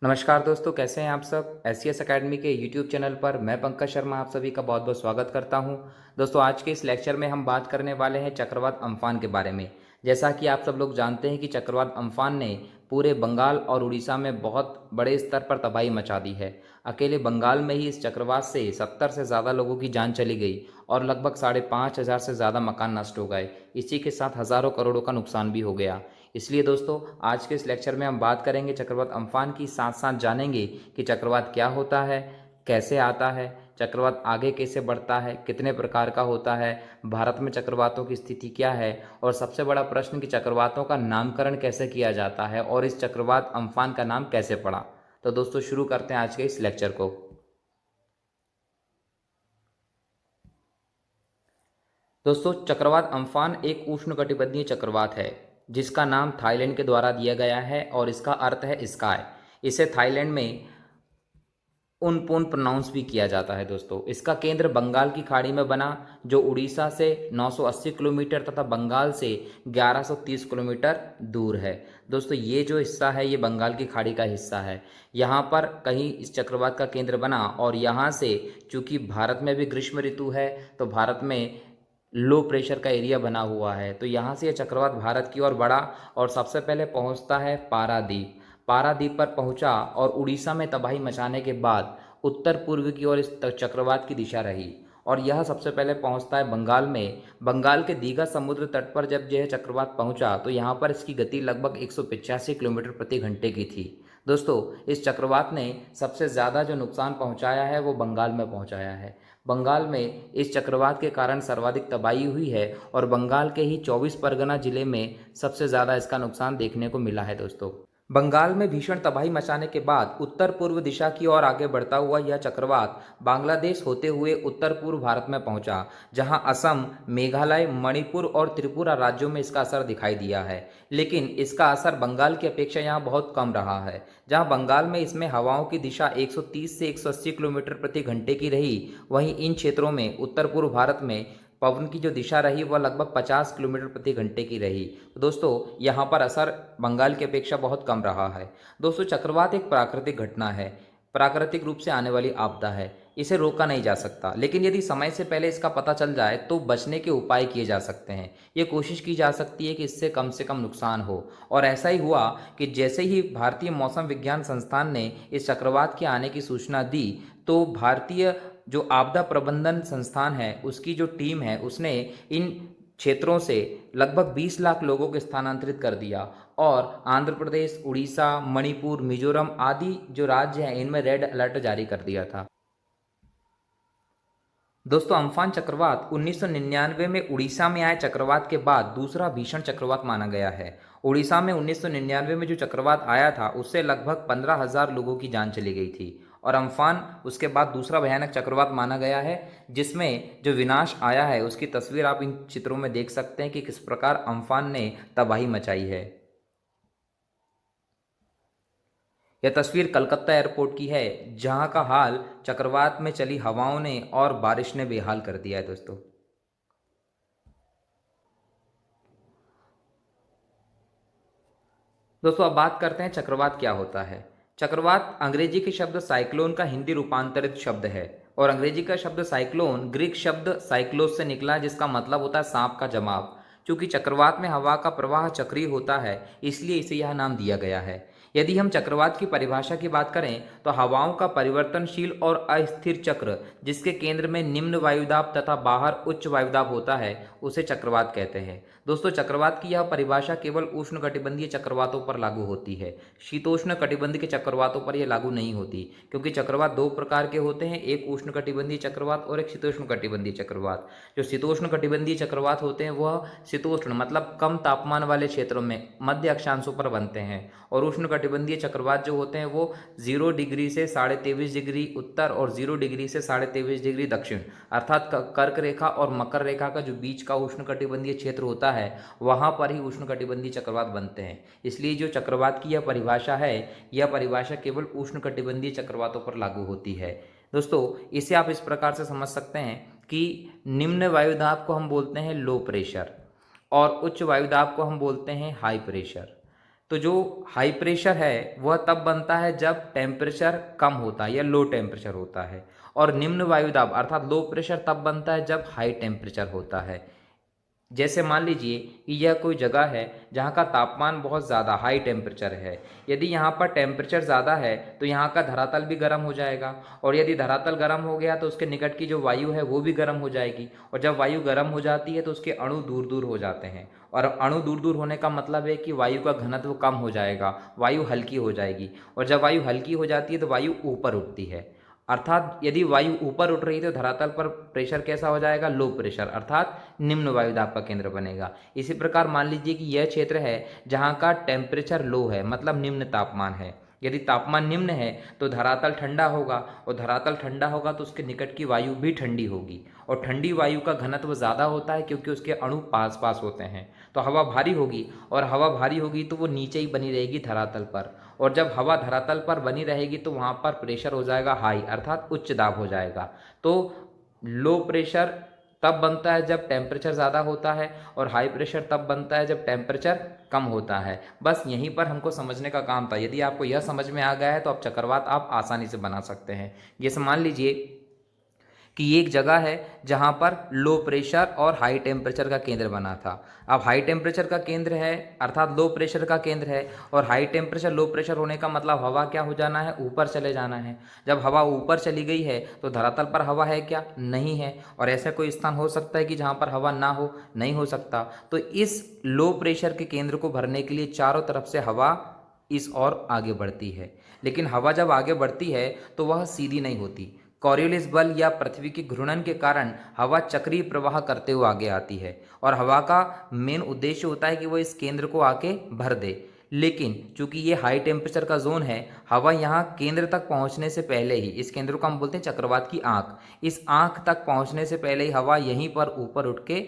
नमस्कार दोस्तों, कैसे हैं आप सब। एससीएस एकेडमी के यूट्यूब चैनल पर मैं पंकज शर्मा आप सभी का बहुत बहुत स्वागत करता हूं। दोस्तों, आज के इस लेक्चर में हम बात करने वाले हैं चक्रवात अम्फान के बारे में। जैसा कि आप सब लोग जानते हैं कि चक्रवात अम्फान ने पूरे बंगाल और उड़ीसा में बहुत बड़े स्तर पर तबाही मचा दी है। अकेले बंगाल में ही इस चक्रवात से 70 से ज़्यादा लोगों की जान चली गई और लगभग 5,500 से ज़्यादा मकान नष्ट हो गए। इसी के साथ हज़ारों करोड़ों का नुकसान भी हो गया। इसलिए दोस्तों, आज के इस लेक्चर में हम बात करेंगे चक्रवात अम्फान की, साथ साथ जानेंगे कि चक्रवात क्या होता है, कैसे आता है, चक्रवात आगे कैसे बढ़ता है, कितने प्रकार का होता है, भारत में चक्रवातों की स्थिति क्या है, और सबसे बड़ा प्रश्न कि चक्रवातों का नामकरण कैसे किया जाता है और इस चक्रवात अम्फान का नाम कैसे पड़ा। तो दोस्तों, शुरू करते हैं आज के इस लेक्चर को। दोस्तों, चक्रवात अम्फान एक उष्णकटिबंधीय चक्रवात है जिसका नाम थाईलैंड के द्वारा दिया गया है और इसका अर्थ है स्काई। इसे थाईलैंड में उनपुन प्रोनाउंस भी किया जाता है। दोस्तों, इसका केंद्र बंगाल की खाड़ी में बना, जो उड़ीसा से 980 किलोमीटर तथा बंगाल से 1130 किलोमीटर दूर है। दोस्तों, ये जो हिस्सा है ये बंगाल की खाड़ी का हिस्सा है। यहाँ पर कहीं इस चक्रवात का केंद्र बना और यहाँ से, चूंकि भारत में भी ग्रीष्म ऋतु है, तो भारत में लो प्रेशर का एरिया बना हुआ है, तो यहाँ से यह चक्रवात भारत की ओर बढ़ा और सबसे पहले पहुँचता है पारादीप। पारादीप पर पहुंचा और उड़ीसा में तबाही मचाने के बाद उत्तर पूर्व की ओर इस चक्रवात की दिशा रही और यह सबसे पहले पहुंचता है बंगाल में। बंगाल के दीघा समुद्र तट पर जब यह चक्रवात पहुंचा तो यहाँ पर इसकी गति लगभग 185 किलोमीटर प्रति घंटे की थी। दोस्तों, इस चक्रवात ने सबसे ज़्यादा जो नुकसान पहुंचाया है वो बंगाल में पहुंचाया है। बंगाल में इस चक्रवात के कारण सर्वाधिक तबाही हुई है और बंगाल के ही 24 परगना जिले में सबसे ज़्यादा इसका नुकसान देखने को मिला है। दोस्तों, बंगाल में भीषण तबाही मचाने के बाद उत्तर पूर्व दिशा की ओर आगे बढ़ता हुआ यह चक्रवात बांग्लादेश होते हुए उत्तर पूर्व भारत में पहुंचा, जहां असम, मेघालय, मणिपुर और त्रिपुरा राज्यों में इसका असर दिखाई दिया है। लेकिन इसका असर बंगाल की अपेक्षा यहाँ बहुत कम रहा है। जहां बंगाल में इसमें हवाओं की दिशा 130 से 180 किलोमीटर प्रति घंटे की रही, वहीं इन क्षेत्रों में उत्तर पूर्व भारत में पवन की जो दिशा रही वह लगभग 50 किलोमीटर प्रति घंटे की रही। तो दोस्तों, यहाँ पर असर बंगाल की अपेक्षा बहुत कम रहा है। दोस्तों, चक्रवात एक प्राकृतिक घटना है, प्राकृतिक रूप से आने वाली आपदा है। इसे रोका नहीं जा सकता, लेकिन यदि समय से पहले इसका पता चल जाए तो बचने के उपाय किए जा सकते हैं। ये कोशिश की जा सकती है कि इससे कम से कम नुकसान हो, और ऐसा ही हुआ कि जैसे ही भारतीय मौसम विज्ञान संस्थान ने इस चक्रवात के आने की सूचना दी, तो भारतीय जो आपदा प्रबंधन संस्थान है उसकी जो टीम है उसने इन क्षेत्रों से लगभग 20 लाख लोगों को स्थानांतरित कर दिया और आंध्र प्रदेश, उड़ीसा, मणिपुर, मिजोरम आदि जो राज्य हैं इनमें रेड अलर्ट जारी कर दिया था। दोस्तों, अम्फान चक्रवात 1999 में उड़ीसा में आए चक्रवात के बाद दूसरा भीषण चक्रवात माना गया है। उड़ीसा में 1999 में जो चक्रवात आया था उससे लगभग 15,000 लोगों की जान चली गई थी और अम्फान उसके बाद दूसरा भयानक चक्रवात माना गया है, जिसमें जो विनाश आया है उसकी तस्वीर आप इन चित्रों में देख सकते हैं कि किस प्रकार अम्फान ने तबाही मचाई है। यह तस्वीर कलकत्ता एयरपोर्ट की है, जहां का हाल चक्रवात में चली हवाओं ने और बारिश ने बेहाल कर दिया है। दोस्तों, अब बात करते हैं चक्रवात क्या होता है। चक्रवात अंग्रेजी के शब्द साइक्लोन का हिंदी रूपांतरित शब्द है और अंग्रेजी का शब्द साइक्लोन ग्रीक शब्द साइक्लोस से निकला है, जिसका मतलब होता है सांप का जमाव। चूंकि चक्रवात में हवा का प्रवाह चक्रीय होता है, इसलिए इसे यह नाम दिया गया है। यदि हम चक्रवात की परिभाषा की बात करें तो हवाओं का परिवर्तनशील और अस्थिर चक्र, जिसके केंद्र में निम्न वायुदाब तथा बाहर उच्च वायुदाब होता है, उसे चक्रवात कहते हैं। दोस्तों, चक्रवात की यह परिभाषा केवल उष्णकटिबंधीय चक्रवातों पर लागू होती है। शीतोष्ण कटिबंध के चक्रवातों पर यह लागू नहीं होती, क्योंकि चक्रवात दो प्रकार के होते हैं, एक उष्णकटिबंधीय चक्रवात और एक शीतोष्ण कटिबंधीय चक्रवात। जो शीतोष्ण कटिबंधीय चक्रवात होते हैं वह शीतोष्ण मतलब कम तापमान वाले क्षेत्रों में मध्य अक्षांशों पर बनते हैं, और उष्णकटिबंधीय चक्रवात जो होते हैं वो 0 डिग्री से 23.5 डिग्री उत्तर और 0 डिग्री से 23.5 डिग्री दक्षिण, अर्थात कर्क रेखा और मकर रेखा का जो बीच का उष्णकटिबंधीय क्षेत्र होता है वहां पर ही उष्णकटिबंधीय चक्रवात बनते हैं। इसलिए जो चक्रवात की यह परिभाषा है, यह परिभाषा केवल उष्णकटिबंधीय चक्रवातों पर लागू होती है। दोस्तों, इसे आप इस प्रकार से समझ सकते हैं कि निम्न वायुदाब को हम बोलते हैं लो प्रेशर और उच्च वायुदाब को हम बोलते हैं हाई प्रेशर। तो जो हाई प्रेशर है वह तब बनता है जब टेम्परेचर कम होता है या लो टेम्परेचर होता है, और निम्न वायुदाब अर्थात लो प्रेशर तब बनता है जब हाई टेम्परेचर होता है। जैसे मान लीजिए कि यह कोई जगह है जहाँ का तापमान बहुत ज़्यादा हाई टेम्परेचर है। यदि यहाँ पर टेम्परेचर ज़्यादा है तो यहाँ का धरातल भी गर्म हो जाएगा, और यदि धरातल गर्म हो गया तो उसके निकट की जो वायु है वो भी गर्म हो जाएगी, और जब वायु गर्म हो जाती है तो उसके अणु दूर दूर हो जाते हैं, और अणु दूर दूर होने का मतलब है कि वायु का घनत्व कम हो जाएगा, वायु हल्की हो जाएगी, और जब वायु हल्की हो जाती है तो वायु ऊपर उठती है। अर्थात यदि वायु ऊपर उठ रही है तो धरातल पर प्रेशर कैसा हो जाएगा, लो प्रेशर, अर्थात निम्न वायुदाब का केंद्र बनेगा। इसी प्रकार मान लीजिए कि यह क्षेत्र है जहाँ का टेम्परेचर लो है, मतलब निम्न तापमान है। यदि तापमान निम्न है तो धरातल ठंडा होगा, और धरातल ठंडा होगा तो उसके निकट की वायु भी ठंडी होगी, और ठंडी वायु का घनत्व ज़्यादा होता है क्योंकि उसके अणु पास पास होते हैं, तो हवा भारी होगी, और हवा भारी होगी तो वो नीचे ही बनी रहेगी धरातल पर, और जब हवा धरातल पर बनी रहेगी तो वहाँ पर प्रेशर हो जाएगा हाई, अर्थात उच्च दाब हो जाएगा। तो लो प्रेशर तब बनता है जब टेम्परेचर ज़्यादा होता है, और हाई प्रेशर तब बनता है जब टेम्परेचर कम होता है। बस यहीं पर हमको समझने का काम था। यदि आपको यह समझ में आ गया है तो आप चक्रवात आप आसानी से बना सकते हैं। जैसे मान लीजिए कि एक जगह है जहाँ पर लो प्रेशर और हाई टेम्परेचर का केंद्र बना था। अब हाई टेम्परेचर का केंद्र है अर्थात लो प्रेशर का केंद्र है, और हाई टेम्परेचर लो प्रेशर होने का मतलब हवा क्या हो जाना है, ऊपर चले जाना है। जब हवा ऊपर चली गई है तो धरातल पर हवा है क्या, नहीं है, और ऐसा कोई स्थान हो सकता है कि जहाँ पर हवा ना हो, नहीं हो सकता। तो इस लो प्रेशर के केंद्र को भरने के लिए चारों तरफ से हवा इस ओर आगे बढ़ती है, लेकिन हवा जब आगे बढ़ती है तो वह सीधी नहीं होती। कॉरियोलिस बल या पृथ्वी के घूर्णन के कारण हवा चक्रीय प्रवाह करते हुए आगे आती है, और हवा का मेन उद्देश्य होता है कि वो इस केंद्र को आके भर दे। लेकिन चूंकि ये हाई टेम्परेचर का जोन है, हवा यहाँ केंद्र तक पहुँचने से पहले ही, इस केंद्र को हम बोलते हैं चक्रवात की आंख, इस आंख तक पहुँचने से पहले ही हवा यहीं पर ऊपर उठ के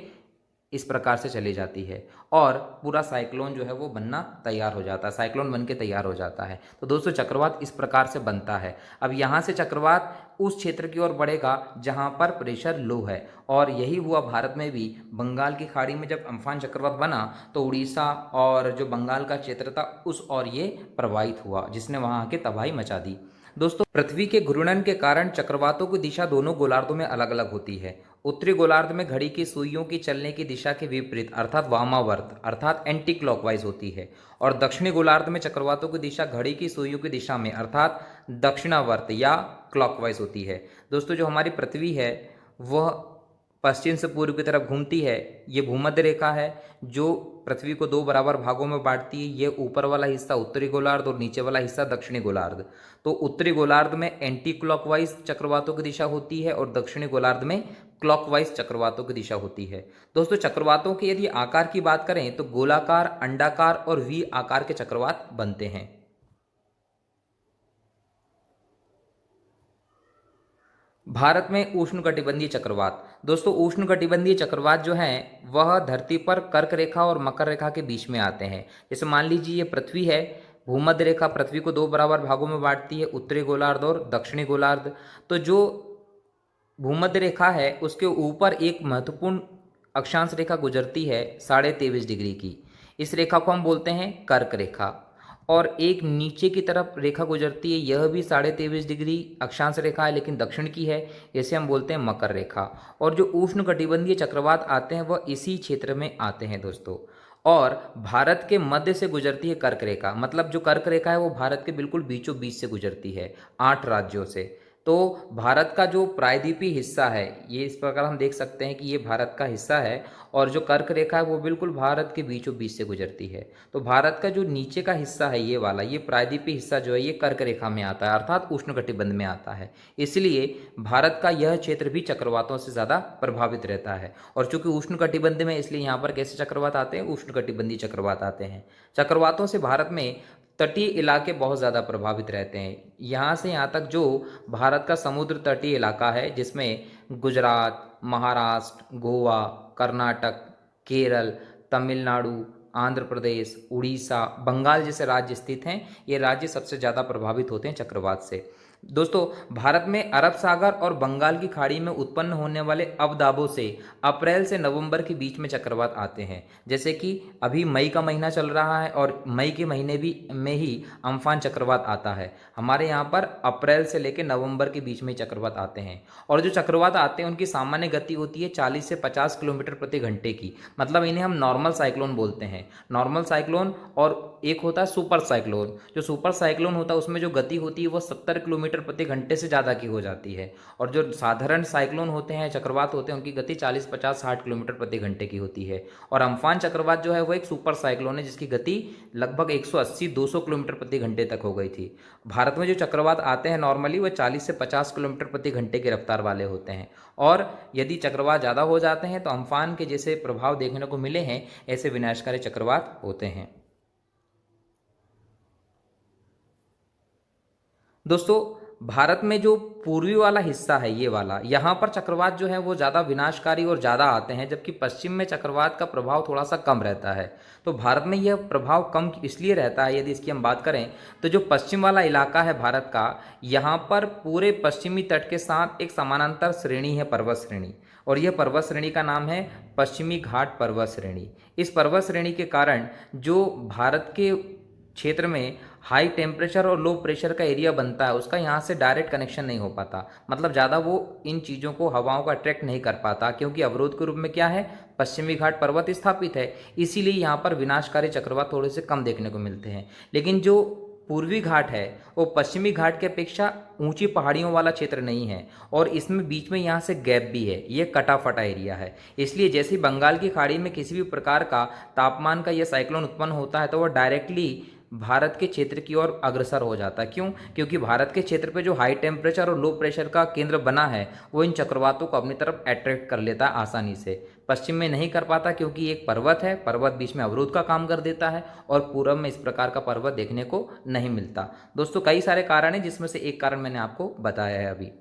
इस प्रकार से चली जाती है, और पूरा साइक्लोन जो है वो बनना तैयार हो जाता है, साइक्लोन बन के तैयार हो जाता है। तो दोस्तों चक्रवात इस प्रकार से बनता है। अब यहाँ से चक्रवात उस क्षेत्र की ओर बढ़ेगा जहाँ पर प्रेशर लो है, और यही हुआ भारत में भी। बंगाल की खाड़ी में जब अम्फान चक्रवात बना तो उड़ीसा और जो बंगाल का क्षेत्र था उस ओर ये प्रवाहित हुआ, जिसने वहाँ आके तबाही मचा दी। दोस्तों पृथ्वी के घूर्णन के कारण चक्रवातों की दिशा दोनों गोलार्धों में अलग अलग होती है। उत्तरी गोलार्ध में घड़ी की सुइयों की चलने की दिशा के विपरीत अर्थात वामावर्त अर्थात एंटी क्लॉकवाइज होती है, और दक्षिणी गोलार्ध में चक्रवातों की दिशा घड़ी की सुइयों की दिशा में अर्थात दक्षिणावर्त या क्लॉकवाइज होती है। दोस्तों जो हमारी पृथ्वी है वह पश्चिम से पूर्व की तरफ घूमती है। ये भूमध्य रेखा है जो पृथ्वी को दो बराबर भागों में बांटती है। ये ऊपर वाला हिस्सा उत्तरी गोलार्ध और नीचे वाला हिस्सा दक्षिणी गोलार्ध। तो उत्तरी गोलार्ध में एंटी क्लॉकवाइज चक्रवातों की दिशा होती है, और दक्षिणी गोलार्ध में क्लॉकवाइज चक्रवातों की दिशा होती है। दोस्तों चक्रवातों के यदि आकार की बात करें तो गोलाकार, अंडाकार और वी आकार के चक्रवात बनते हैं। भारत में उष्णकटिबंधीय चक्रवात। दोस्तों उष्णकटिबंधीय चक्रवात जो हैं वह धरती पर कर्क रेखा और मकर रेखा के बीच में आते हैं। जैसे मान लीजिए ये पृथ्वी है, भूमध्य रेखा पृथ्वी को दो बराबर भागों में बांटती है, उत्तरी गोलार्ध और दक्षिणी गोलार्ध। तो जो भूमध्य रेखा है उसके ऊपर एक महत्वपूर्ण अक्षांश रेखा गुजरती है 23.5 डिग्री की। इस रेखा को हम बोलते हैं कर्क रेखा। और एक नीचे की तरफ रेखा गुजरती है, यह भी 23.5 डिग्री अक्षांश रेखा है लेकिन दक्षिण की है, इसे हम बोलते हैं मकर रेखा। और जो उष्णकटिबंधीय चक्रवात आते हैं वह इसी क्षेत्र में आते हैं दोस्तों। और भारत के मध्य से गुजरती है कर्क रेखा, मतलब जो कर्क रेखा है वो भारत के बिल्कुल बीचों बीच से गुजरती है 8 राज्यों से। तो भारत का जो प्रायद्वीपीय हिस्सा है, ये इस प्रकार हम देख सकते हैं कि ये भारत का हिस्सा है, और जो कर्क रेखा है वो बिल्कुल भारत के बीचों बीच से गुजरती है। तो भारत का जो नीचे का हिस्सा है ये वाला, ये प्रायद्वीपीय हिस्सा जो है ये कर्क रेखा में आता है अर्थात उष्णकटिबंध में आता है। इसलिए भारत का यह क्षेत्र भी चक्रवातों से ज़्यादा प्रभावित रहता है। और चूंकि उष्णकटिबंध में, इसलिए यहाँ पर कैसे चक्रवात आते हैं, उष्णकटिबंधीय चक्रवात आते हैं। चक्रवातों से भारत में तटीय इलाके बहुत ज़्यादा प्रभावित रहते हैं। यहाँ से यहाँ तक जो भारत का समुद्र तटीय इलाका है जिसमें गुजरात, महाराष्ट्र, गोवा, कर्नाटक, केरल, तमिलनाडु, आंध्र प्रदेश, उड़ीसा, बंगाल जैसे राज्य स्थित हैं। ये राज्य सबसे ज़्यादा प्रभावित होते हैं चक्रवात से। दोस्तों, भारत में अरब सागर और बंगाल की खाड़ी में उत्पन्न होने वाले अवदाबों से अप्रैल से नवंबर के बीच में चक्रवात आते हैं। जैसे कि अभी मई का महीना चल रहा है और मई के महीने भी में ही अम्फान चक्रवात आता है। हमारे यहाँ पर अप्रैल से लेकर नवंबर के बीच में ही चक्रवात आते हैं। और जो चक्रवात आते हैं उनकी सामान्य गति होती है 40 से 50 किलोमीटर प्रति घंटे की। मतलब इन्हें हम नॉर्मल साइक्लोन बोलते हैं। नॉर्मल साइक्लोन और एक होता है सुपर साइक्लोन। जो सुपर साइक्लोन होता है उसमें जो गति होती है वो 70 किलोमीटर प्रति घंटे से ज़्यादा की हो जाती है। और जो साधारण साइक्लोन होते हैं, चक्रवात होते हैं, उनकी गति 40, 50, 60 किलोमीटर प्रति घंटे की होती है। और अम्फान चक्रवात जो है वो एक सुपर साइक्लोन है जिसकी गति लगभग 180-200 किलोमीटर प्रति घंटे तक हो गई थी। भारत में जो चक्रवात आते हैं नॉर्मली वो 40 से 50 किलोमीटर प्रति घंटे की रफ्तार वाले होते हैं। और यदि चक्रवात ज़्यादा हो जाते हैं तो अम्फान के जैसे प्रभाव देखने को मिले हैं, ऐसे विनाशकारी चक्रवात होते हैं। दोस्तों, भारत में जो पूर्वी वाला हिस्सा है ये वाला, यहाँ पर चक्रवात जो है वो ज़्यादा विनाशकारी और ज़्यादा आते हैं, जबकि पश्चिम में चक्रवात का प्रभाव थोड़ा सा कम रहता है। तो भारत में यह प्रभाव कम इसलिए रहता है, यदि इसकी हम बात करें तो जो पश्चिम वाला इलाका है भारत का, यहाँ पर पूरे पश्चिमी तट के साथ एक समानांतर श्रेणी है, पर्वत श्रेणी। और यह पर्वत श्रेणी का नाम है पश्चिमी घाट पर्वत श्रेणी। इस पर्वत श्रेणी के कारण जो भारत के क्षेत्र में हाई टेम्परेचर और लो प्रेशर का एरिया बनता है उसका यहाँ से डायरेक्ट कनेक्शन नहीं हो पाता। मतलब ज़्यादा वो इन चीज़ों को, हवाओं का अट्रैक्ट नहीं कर पाता, क्योंकि अवरोध के रूप में क्या है, पश्चिमी घाट पर्वत स्थापित है। इसीलिए यहाँ पर विनाशकारी चक्रवात थोड़े से कम देखने को मिलते हैं। लेकिन जो पूर्वी घाट है वो पश्चिमी घाट की अपेक्षा ऊंची पहाड़ियों वाला क्षेत्र नहीं है और इसमें बीच में यहाँ से गैप भी है। ये कटा फटा एरिया है। इसलिए जैसे बंगाल की खाड़ी में किसी भी प्रकार का तापमान का यह साइक्लोन उत्पन्न होता है तो वह डायरेक्टली भारत के क्षेत्र की ओर अग्रसर हो जाता है। क्यों? क्योंकि भारत के क्षेत्र पे जो हाई टेम्परेचर और लो प्रेशर का केंद्र बना है वो इन चक्रवातों को अपनी तरफ अट्रैक्ट कर लेता है आसानी से। पश्चिम में नहीं कर पाता क्योंकि एक पर्वत है, पर्वत बीच में अवरोध का काम कर देता है और पूरब में इस प्रकार का पर्वत देखने को नहीं मिलता। दोस्तों, कई सारे कारण हैं जिसमें से एक कारण मैंने आपको बताया है अभी।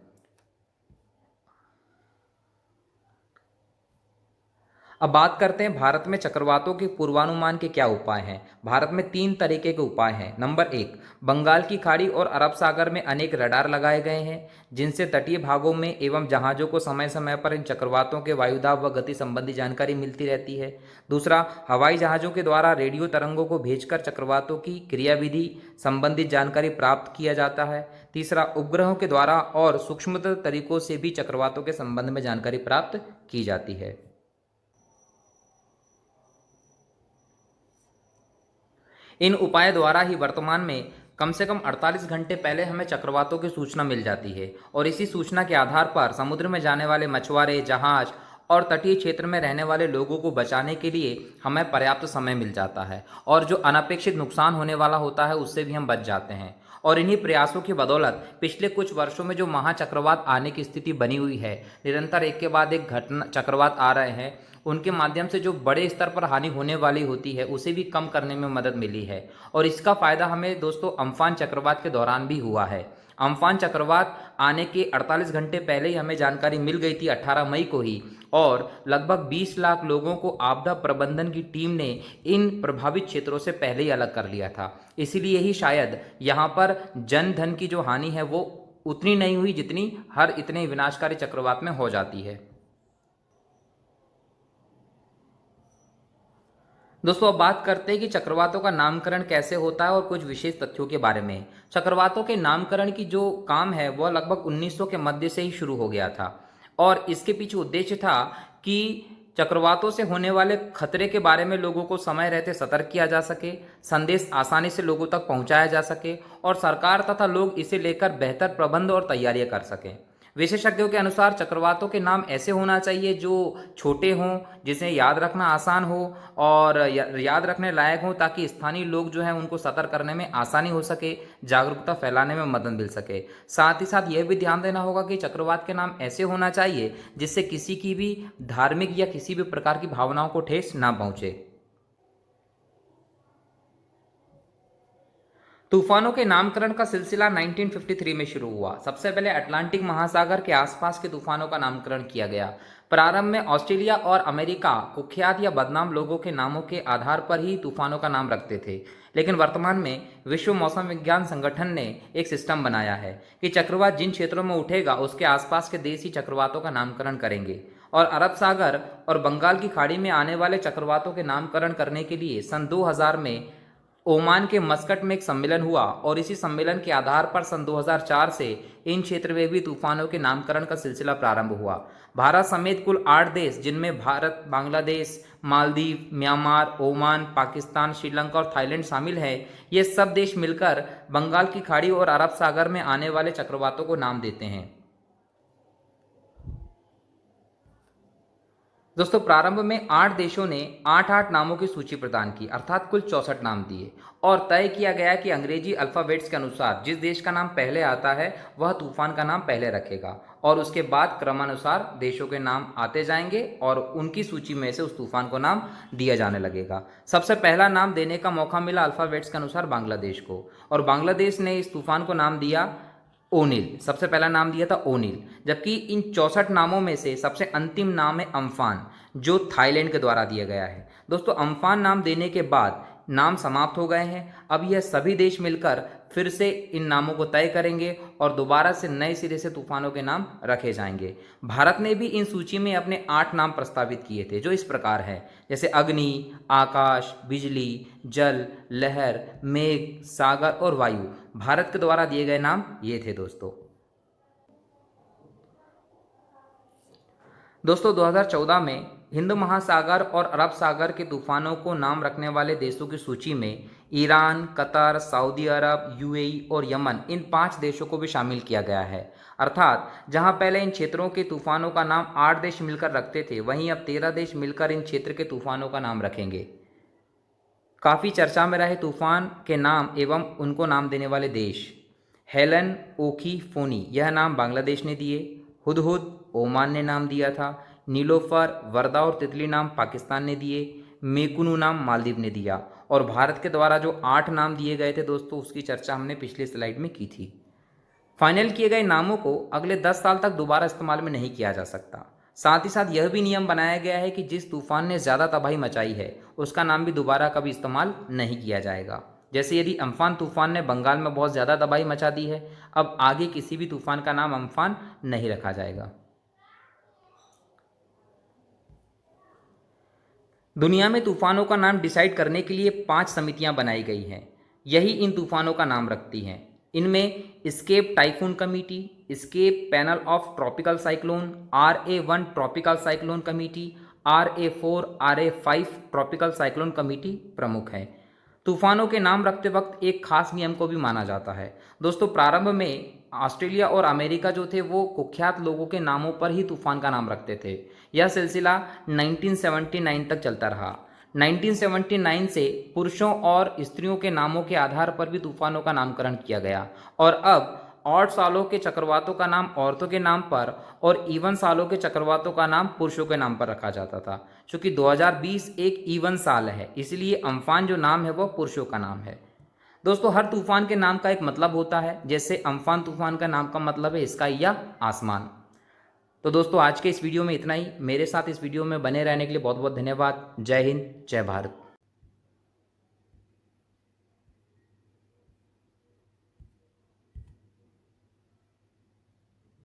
अब बात करते हैं भारत में चक्रवातों के पूर्वानुमान के क्या उपाय हैं। भारत में 3 तरीके के उपाय हैं। नंबर 1, बंगाल की खाड़ी और अरब सागर में अनेक रडार लगाए गए हैं जिनसे तटीय भागों में एवं जहाज़ों को समय समय पर इन चक्रवातों के वायुदाब व गति संबंधी जानकारी मिलती रहती है। दूसरा, हवाई जहाज़ों के द्वारा रेडियो तरंगों को भेजकर चक्रवातों की क्रियाविधि संबंधित जानकारी प्राप्त किया जाता है। तीसरा, उपग्रहों के द्वारा और सूक्ष्मतर तरीकों से भी चक्रवातों के संबंध में जानकारी प्राप्त की जाती है। इन उपाय द्वारा ही वर्तमान में कम से कम 48 घंटे पहले हमें चक्रवातों की सूचना मिल जाती है और इसी सूचना के आधार पर समुद्र में जाने वाले मछुआरे, जहाज और तटीय क्षेत्र में रहने वाले लोगों को बचाने के लिए हमें पर्याप्त समय मिल जाता है और जो अनपेक्षित नुकसान होने वाला होता है उससे भी हम बच जाते हैं। और इन्हीं प्रयासों की बदौलत पिछले कुछ वर्षों में जो महाचक्रवात आने की स्थिति बनी हुई है, निरंतर एक के बाद एक घटना चक्रवात आ रहे हैं, उनके माध्यम से जो बड़े स्तर पर हानि होने वाली होती है उसे भी कम करने में मदद मिली है। और इसका फ़ायदा हमें दोस्तों अम्फान चक्रवात के दौरान भी हुआ है। अम्फान चक्रवात आने के 48 घंटे पहले ही हमें जानकारी मिल गई थी, 18 मई को ही, और लगभग 20 लाख लोगों को आपदा प्रबंधन की टीम ने इन प्रभावित क्षेत्रों से पहले ही अलग कर लिया था। इसीलिए ही शायद यहाँ पर जन धन की जो हानि है वो उतनी नहीं हुई जितनी हर इतने विनाशकारी चक्रवात में हो जाती है। दोस्तों, अब बात करते हैं कि चक्रवातों का नामकरण कैसे होता है और कुछ विशेष तथ्यों के बारे में। चक्रवातों के नामकरण की जो काम है वह लगभग 1900 के मध्य से ही शुरू हो गया था और इसके पीछे उद्देश्य था कि चक्रवातों से होने वाले खतरे के बारे में लोगों को समय रहते सतर्क किया जा सके, संदेश आसानी से लोगों तक पहुंचाया जा सके और सरकार तथा लोग इसे लेकर बेहतर प्रबंध और तैयारियां कर सकें। विशेषज्ञों के अनुसार चक्रवातों के नाम ऐसे होना चाहिए जो छोटे हों, जिसे याद रखना आसान हो और याद रखने लायक हो, ताकि स्थानीय लोग जो हैं उनको सतर्क करने में आसानी हो सके, जागरूकता फैलाने में मदद मिल सके। साथ ही साथ यह भी ध्यान देना होगा कि चक्रवात के नाम ऐसे होना चाहिए जिससे किसी की भी धार्मिक या किसी भी प्रकार की भावनाओं को ठेस ना पहुंचे। तूफानों के नामकरण का सिलसिला 1953 में शुरू हुआ। सबसे पहले अटलांटिक महासागर के आसपास के तूफानों का नामकरण किया गया। प्रारंभ में ऑस्ट्रेलिया और अमेरिका कुख्यात या बदनाम लोगों के नामों के आधार पर ही तूफानों का नाम रखते थे, लेकिन वर्तमान में विश्व मौसम विज्ञान संगठन ने एक सिस्टम बनाया है कि चक्रवात जिन क्षेत्रों में उठेगा उसके आसपास के देश ही चक्रवातों का नामकरण करेंगे। और अरब सागर और बंगाल की खाड़ी में आने वाले चक्रवातों के नामकरण करने के लिए सन 2000 में ओमान के मस्कट में एक सम्मेलन हुआ और इसी सम्मेलन के आधार पर सन 2004 से इन क्षेत्र में भी तूफानों के नामकरण का सिलसिला प्रारंभ हुआ। भारत समेत कुल 8 देश, जिनमें भारत, बांग्लादेश, मालदीव, म्यांमार, ओमान, पाकिस्तान, श्रीलंका और थाईलैंड शामिल है, ये सब देश मिलकर बंगाल की खाड़ी और अरब सागर में आने वाले चक्रवातों को नाम देते हैं। दोस्तों, प्रारंभ में 8 देशों ने 8-8 नामों की सूची प्रदान की, अर्थात कुल 64 नाम दिए और तय किया गया कि अंग्रेजी अल्फ़ाबेट्स के अनुसार जिस देश का नाम पहले आता है वह तूफान का नाम पहले रखेगा और उसके बाद क्रमानुसार देशों के नाम आते जाएंगे और उनकी सूची में से उस तूफान को नाम दिया जाने लगेगा। सबसे पहला नाम देने का मौका मिला अल्फ़ाबेट्स के अनुसार बांग्लादेश को, और बांग्लादेश ने इस तूफान को नाम दिया ओनिल। सबसे पहला नाम दिया था ओनिल, जबकि इन 64 नामों में से सबसे अंतिम नाम है अम्फान, जो थाईलैंड के द्वारा दिया गया है। दोस्तों, अम्फान नाम देने के बाद नाम समाप्त हो गए हैं। अब यह सभी देश मिलकर फिर से इन नामों को तय करेंगे और दोबारा से नए सिरे से तूफानों के नाम रखे जाएंगे। भारत ने भी इन सूची में अपने 8 नाम प्रस्तावित किए थे, जो इस प्रकार है, जैसे अग्नि, आकाश, बिजली, जल, लहर, मेघ, सागर और वायु। भारत के द्वारा दिए गए नाम ये थे। दोस्तों 2014 में हिंद महासागर और अरब सागर के तूफानों को नाम रखने वाले देशों की सूची में ईरान, कतर, सऊदी अरब, यूएई और यमन, इन 5 देशों को भी शामिल किया गया है। अर्थात जहां पहले इन क्षेत्रों के तूफानों का नाम 8 देश मिलकर रखते थे, वहीं अब 13 देश मिलकर इन क्षेत्र के तूफानों का नाम रखेंगे। काफ़ी चर्चा में रहे तूफान के नाम एवं उनको नाम देने वाले देश। हेलन, ओखी, फोनी, यह नाम बांग्लादेश ने दिए। हुदहुद ओमान ने नाम दिया था। नीलोफर, वर्दा और तितली नाम पाकिस्तान ने दिए। मेकुनु नाम मालदीव ने दिया। और भारत के द्वारा जो 8 नाम दिए गए थे दोस्तों, उसकी चर्चा हमने पिछली स्लाइड में की थी। फाइनल किए गए नामों को अगले 10 साल तक दोबारा इस्तेमाल में नहीं किया जा सकता। साथ ही साथ यह भी नियम बनाया गया है कि जिस तूफान ने ज़्यादा तबाही मचाई है उसका नाम भी दोबारा कभी इस्तेमाल नहीं किया जाएगा। जैसे यदि अम्फान तूफान ने बंगाल में बहुत ज़्यादा तबाही मचा दी है, अब आगे किसी भी तूफान का नाम अम्फान नहीं रखा जाएगा। दुनिया में तूफानों का नाम डिसाइड करने के लिए 5 समितियां बनाई गई हैं। यही इन तूफानों का नाम रखती हैं। इनमें ESCAP typhoon committee, ESCAP panel of tropical cyclone, RA1 tropical cyclone committee, RA4, RA5 tropical cyclone committee प्रमुख हैं। तूफानों के नाम रखते वक्त एक खास नियम को भी माना जाता है। दोस्तों, प्रारंभ में ऑस्ट्रेलिया और अमेरिका जो थे वो कुख्यात लोगों के नामों पर ही तूफान का नाम रखते थे। यह सिलसिला 1979 तक चलता रहा। 1979 से पुरुषों और स्त्रियों के नामों के आधार पर भी तूफानों का नामकरण किया गया और अब ऑड सालों के चक्रवातों का नाम औरतों के नाम पर और इवन सालों के चक्रवातों का नाम पुरुषों के नाम पर रखा जाता था। चूंकि 2020 एक इवन साल है, इसलिए अम्फान जो नाम है वो पुरुषों का नाम है। दोस्तों, हर तूफान के नाम का एक मतलब होता है। जैसे अम्फान तूफान का नाम का मतलब है स्काई या आसमान। तो दोस्तों, आज के इस वीडियो में इतना ही। मेरे साथ इस वीडियो में बने रहने के लिए बहुत बहुत धन्यवाद। जय हिंद, जय भारत।